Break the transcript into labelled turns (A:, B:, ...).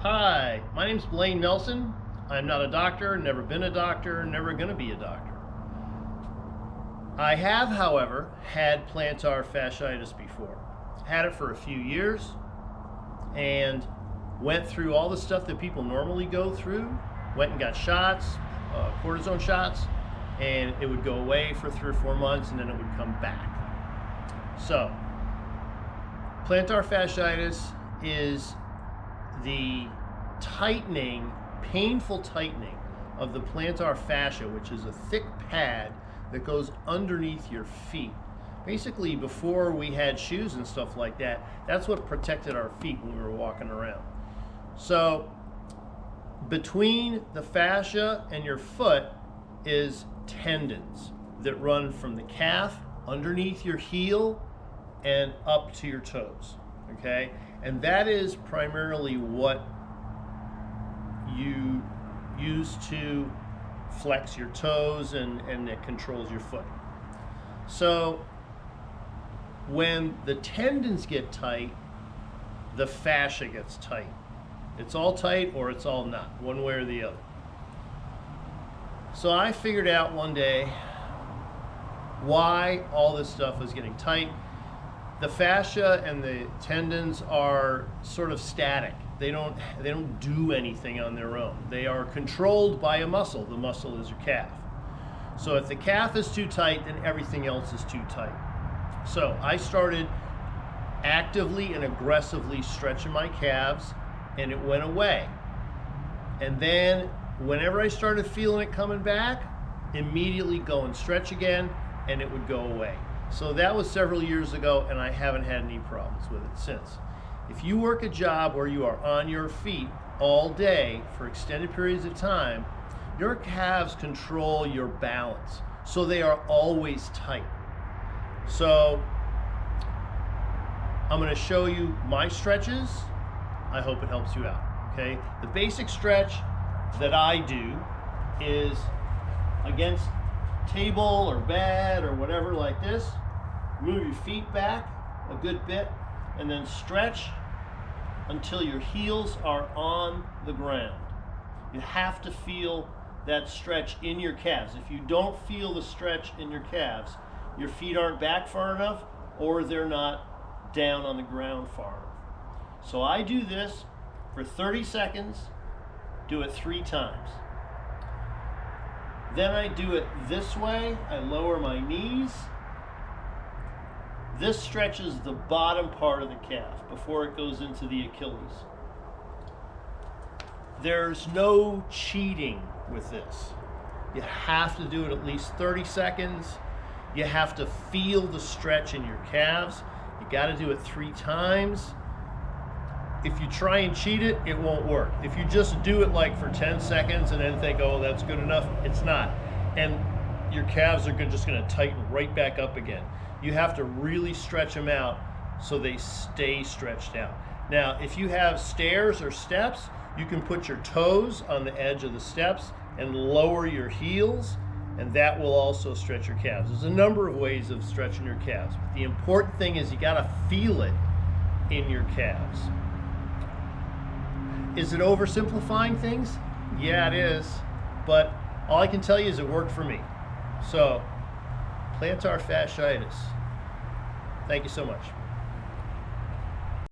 A: Hi, my name's Blaine Nelson. I'm not a doctor, never been a doctor, never going to be a doctor. I have, however, had plantar fasciitis before. Had it for a few years and went through all the stuff that people normally go through. Went and got shots, cortisone shots, and it would go away for 3 or 4 months and then it would come back. So, plantar fasciitis is the tightening, painful tightening of the plantar fascia, which is a thick pad that goes underneath your feet. Basically, before we had shoes and stuff like that, that's what protected our feet when we were walking around. So, between the fascia and your foot is tendons that run from the calf underneath your heel and up to your toes, okay? And that is primarily what you use to flex your toes and it controls your foot. So when the tendons get tight, the fascia gets tight. It's all tight or it's all not, one way or the other. So I figured out one day why all this stuff was getting tight. The fascia and the tendons are sort of static. They don't do anything on their own. They are controlled by a muscle. The muscle is your calf. So if the calf is too tight, then everything else is too tight. So I started actively and aggressively stretching my calves, and it went away. And then whenever I started feeling it coming back, immediately go and stretch again, and it would go away. So that was several years ago, and I haven't had any problems with it since. If you work a job where you are on your feet all day for extended periods of time, your calves control your balance, so they are always tight. So I'm going to show you my stretches. I hope it helps you out, okay? The basic stretch that I do is against table or bed or whatever like this. Move your feet back a good bit and then stretch until your heels are on the ground. You have to feel that stretch in your calves. If you don't feel the stretch in your calves, your feet aren't back far enough or they're not down on the ground far enough. So I do this for 30 seconds, do it 3 times. Then I do it this way. I lower my knees. This stretches the bottom part of the calf before it goes into the Achilles. There's no cheating with this. You have to do it at least 30 seconds. You have to feel the stretch in your calves. You got to do it 3 times. If you try and cheat it, it won't work. If you just do it like for 10 seconds and then think, oh, that's good enough, it's not. And your calves are just going to tighten right back up again. You have to really stretch them out so they stay stretched out. Now, if you have stairs or steps, you can put your toes on the edge of the steps and lower your heels, and that will also stretch your calves. There's a number of ways of stretching your calves, but the important thing is you got to feel it in your calves. Is it oversimplifying things? Yeah, it is, but all I can tell you is it worked for me. So, plantar fasciitis. Thank you so much.